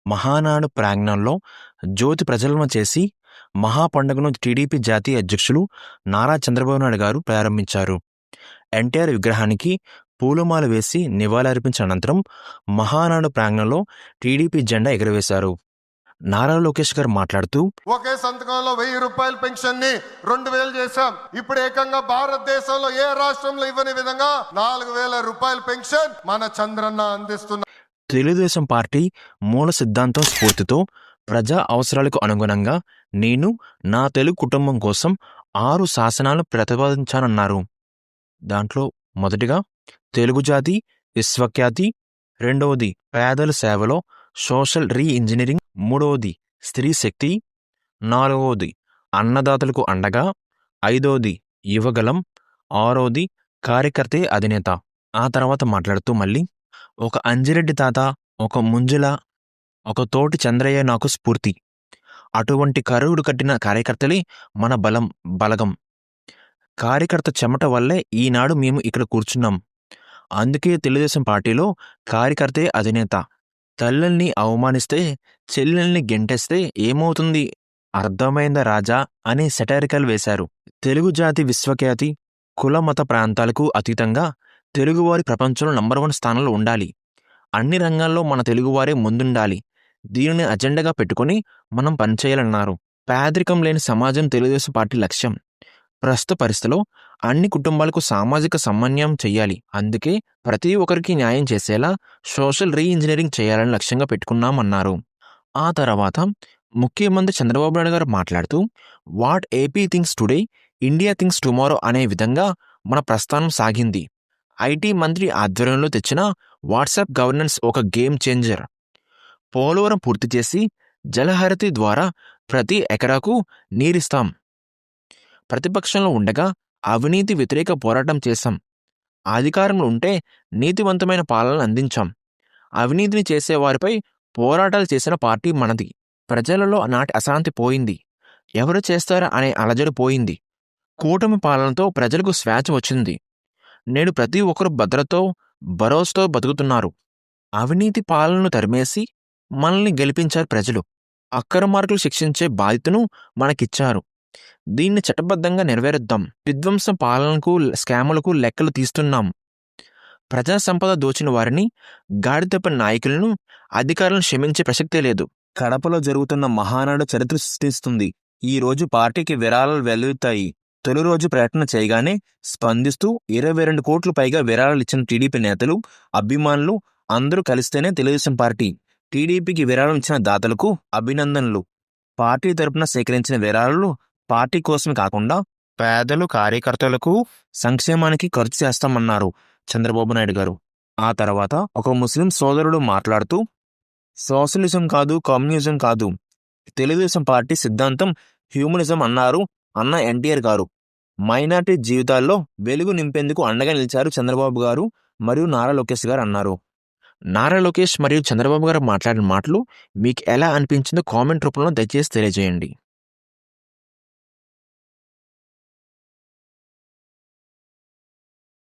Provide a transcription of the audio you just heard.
మహానాడు ప్రాంగణంలో జ్యోతి ప్రజ్వలన చేసి మహాపండుగను టీడీపీ జాతీయ అధ్యక్షులు నారా చంద్రబాబు నాయుడు గారు ప్రారంభించారు. ఎన్టీఆర్ విగ్రహానికి పూలమాల వేసి నివాళులర్పించిన అనంతరం మహానాడు ప్రాంగణంలో టీడీపీ జెండా ఎగురవేశారు. నారా లోకేష్ గారు మాట్లాడుతూ, ఒకే సంతకంలో 1000 రూపాయల పెన్షన్ ని 2000 చేశాం. ఇప్పుడు ఏకంగా భారతదేశంలో ఏ రాష్ట్రంలో ఇవ్వని విధంగా 4000 రూపాయల పెన్షన్ మన చంద్రన్న అందిస్తున్నారు. తెలుగుదేశం పార్టీ మూల సిద్ధాంతం స్ఫూర్తితో ప్రజా అవసరాలకు అనుగుణంగా నేను నా తెలుగు కుటుంబం కోసం 6 శాసనాలను ప్రతిపాదించానన్నారు. దాంట్లో మొదటిగా తెలుగు జాతి విశ్వఖ్యాతి, రెండవది పేదల సేవలో సోషల్ రీ ఇంజనీరింగ్, మూడవది స్త్రీ శక్తి, నాలుగవది అన్నదాతలకు అండగా, ఐదవది యువగలం, ఆరవది కార్యకర్తే అధినేత. ఆ తర్వాత మాట్లాడుతూ మళ్ళీ, ఒక అంజిరెడ్డి తాత, ఒక ముంజుల, ఒక తోటి చంద్రయ్య నాకు స్ఫూర్తి. అటువంటి కరువుడు కట్టిన కార్యకర్తలే మన బలగం. కార్యకర్త చెమట వల్లే ఈనాడు మేము ఇక్కడ కూర్చున్నాం. అందుకే తెలుగుదేశం పార్టీలో కార్యకర్తే అధినేత. తల్లుల్ని అవమానిస్తే, చెల్లెల్ని గెంటేస్తే ఏమవుతుంది అర్థమైందా రాజా అని సెటారికల్ వేశారు. తెలుగు జాతి విశ్వఖ్యాతి, కుల మత ప్రాంతాలకు అతీతంగా తెలుగువారి ప్రపంచంలో నంబర్ 1 స్థానంలో ఉండాలి. అన్ని రంగాల్లో మన తెలుగువారే ముందుండాలి. దీనిని అజెండాగా పెట్టుకుని మనం పనిచేయాలన్నారు. పేదరికం లేని సమాజం తెలుగుదేశం పార్టీ లక్ష్యం. ప్రస్తుత పరిస్థితిలో అన్ని కుటుంబాలకు సామాజిక సమన్వయం చేయాలి. అందుకే ప్రతి ఒక్కరికి న్యాయం చేసేలా సోషల్ రీ ఇంజనీరింగ్ చేయాలని లక్ష్యంగా పెట్టుకున్నామన్నారు. ఆ తర్వాత ముఖ్యమంత్రి చంద్రబాబు నాయుడు గారు మాట్లాడుతూ, what AP things today, India things tomorrow అనే విధంగా మన ప్రస్థానం సాగింది. ఐటీ మంత్రి ఆధ్వర్యంలో తెచ్చిన వాట్సాప్ గవర్నెన్స్ ఒక గేమ్ చేంజర్. పోలవరం పూర్తి చేసి జలహరితి ద్వారా ప్రతి ఎకరాకు నీరిస్తాం. ప్రతిపక్షంలో ఉండగా అవినీతి వ్యతిరేక పోరాటం చేశాం. అధికారంలో ఉంటే నీతివంతమైన పాలన అందించాం. అవినీతిని చేసేవారిపై పోరాటాలు చేసిన పార్టీ మనది. ప్రజలలో నాటి అశాంతి పోయింది. ఎవరు చేస్తారా అనే అలజడి పోయింది. కూటమి పాలనతో ప్రజలకు స్వేచ్ఛ వచ్చింది. నేడు ప్రతి ఒక్కరు భద్రతో భరోసాతో బతుకుతున్నారు. అవినీతి పాలనను తరిమేసి మనల్ని గెలిపించారు ప్రజలు. అక్రమార్కులు శిక్షించే బాధ్యతను మనకిచ్చారు. దీన్ని చట్టబద్ధంగా నెరవేరుద్దాం. విధ్వంసం పాలనకు, స్కాములకు లెక్కలు తీస్తున్నాం. ప్రజా సంపద దోచిన వారిని, గాడి తప్పిన నాయకులను, అధికారులను క్షమించే ప్రసక్తే లేదు. కడపలో జరుగుతున్న మహానాడు చరిత్ర సృష్టిస్తుంది. ఈ రోజు పార్టీకి విరాళాలు వెల్లువెత్తాయి. తొలి రోజు ప్రకటన చేయగానే స్పందిస్తూ 22 కోట్ల పైగా విరాళాలు ఇచ్చిన టీడీపీ నేతలు, అభిమానులు అందరూ కలిస్తేనే తెలుగుదేశం పార్టీ. టీడీపీకి విరాళం ఇచ్చిన దాతలకు అభినందనలు. పార్టీ తరపున సేకరించిన విరాళాలు పార్టీ కోసమే కాకుండా పేదలు, కార్యకర్తలకు సంక్షేమానికి ఖర్చు చేస్తామన్నారు చంద్రబాబు నాయుడు గారు. ఆ తర్వాత ఒక ముస్లిం సోదరుడు మాట్లాడుతూ, సోషలిజం కాదు, కమ్యూనిజం కాదు, తెలుగుదేశం పార్టీ సిద్ధాంతం హ్యూమనిజం అన్నారు అన్న ఎన్టీఆర్ గారు. మైనార్టీ జీవితాల్లో వెలుగు నింపేందుకు అండగా నిలిచారు చంద్రబాబు గారు మరియు నారా లోకేష్ గారు అన్నారు. నారా లోకేష్ మరియు చంద్రబాబు గారు మాట్లాడిన మాటలు మీకు ఎలా అనిపించిందో కామెంట్ రూపంలో దయచేసి తెలియజేయండి.